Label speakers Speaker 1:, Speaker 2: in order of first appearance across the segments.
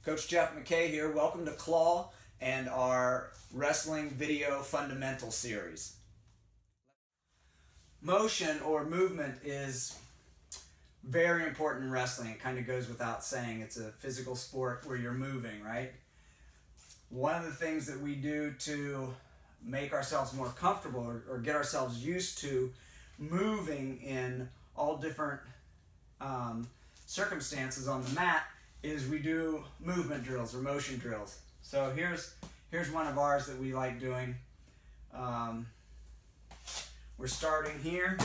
Speaker 1: Coach Jeff MacKay here. Welcome to C.L.A.W and our wrestling video fundamental series. Motion or movement is very important in wrestling. It kind of goes without saying. It's a physical sport where you're moving, right? One of the things that we do to make ourselves more comfortable or get ourselves used to moving in all different circumstances on the mat is we do movement drills or motion drills. So here's one of ours that we like doing. We're starting here.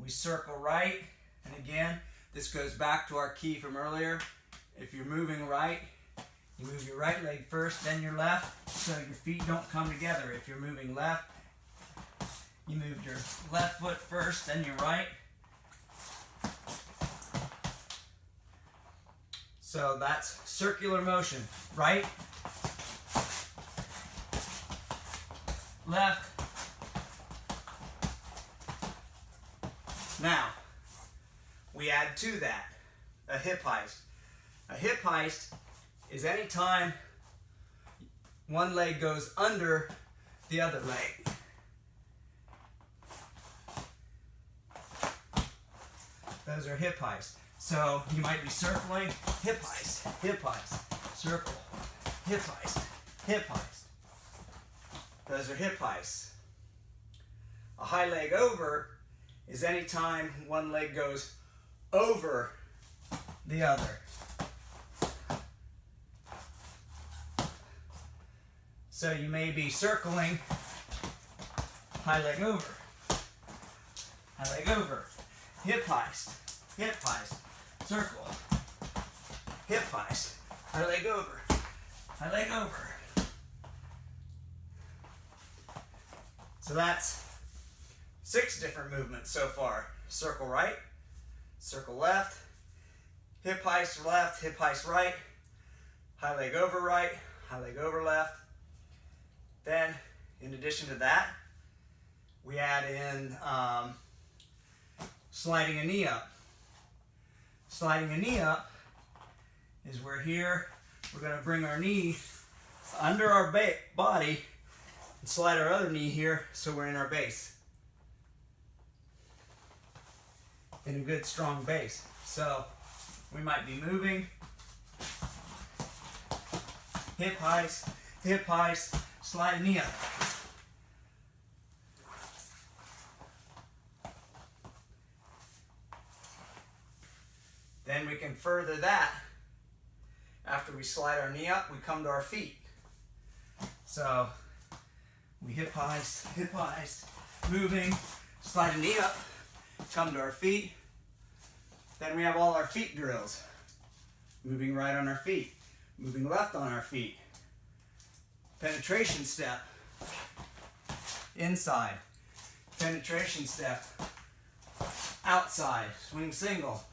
Speaker 1: We circle right, and again, this goes back to our key from earlier. If you're moving right, you move your right leg first, then your left, so your feet don't come together. If you're moving left, you move your left foot first, then your right. So that's circular motion. Right, left. Now, we add to that a hip heist. A hip heist is any time one leg goes under the other leg. Those are hip heists. So you might be circling, hip heist, circle, hip heist, hip heist. Those are hip heists. A high leg over is any time one leg goes over the other. So you may be circling, high leg over, hip heist, circle, hip heist, high leg over, So that's 6 different movements so far. Circle right, circle left, hip heist left, hip heist right, high leg over left. Then, in addition to that, we add in sliding a knee up. Sliding a knee up is where here we're going to bring our knee under our body and slide our other knee here so we're in our base. In a good strong base. So we might be moving, hip heist, slide a knee up. Then we can further that. After we slide our knee up, we come to our feet. So we hip heist, moving, slide a knee up, come to our feet. Then we have all our feet drills. Moving right on our feet, moving left on our feet. Penetration step, inside. Penetration step, outside, swing single.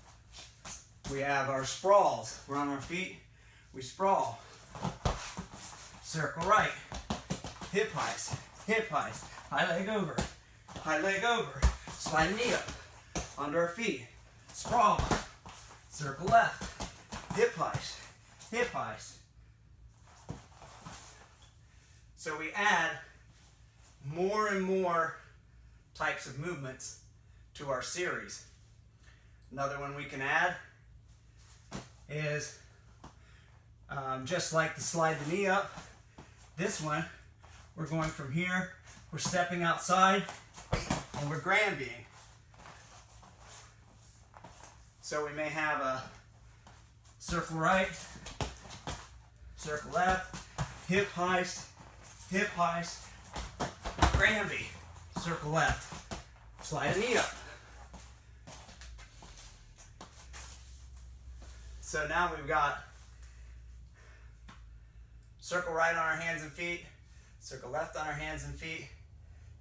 Speaker 1: We have our sprawls. We're on our feet, we sprawl. Circle right, hip heist, high leg over, slide a knee up, under our feet, sprawl, circle left, hip heist. So we add more and more types of movements to our series. Another one we can add is just like the slide the knee up. This one, we're going from here, we're stepping outside, and we're Granbying. So we may have a circle right, circle left, hip heist, Granby, circle left, slide a knee up. So now we've got circle right on our hands and feet, circle left on our hands and feet,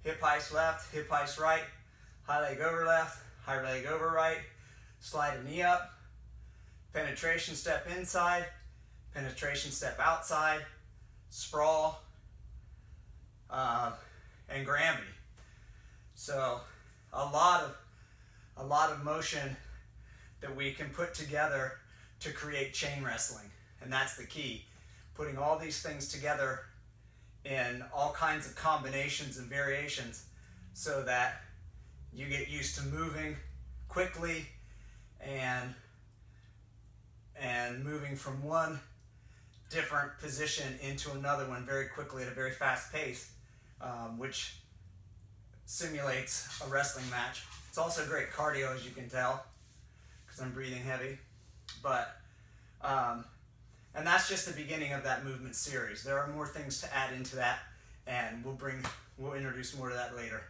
Speaker 1: hip heist left, hip heist right, high leg over left, high leg over right, slide a knee up, penetration step inside, penetration step outside, sprawl, and Granby. So a lot of motion that we can put together to create chain wrestling. And that's the key. Putting all these things together in all kinds of combinations and variations so that you get used to moving quickly and moving from one different position into another one very quickly at a very fast pace, which simulates a wrestling match. It's also great cardio, as you can tell, because I'm breathing heavy. But and that's just the beginning of that movement series. There are more things to add into that, and we'll introduce more to that later.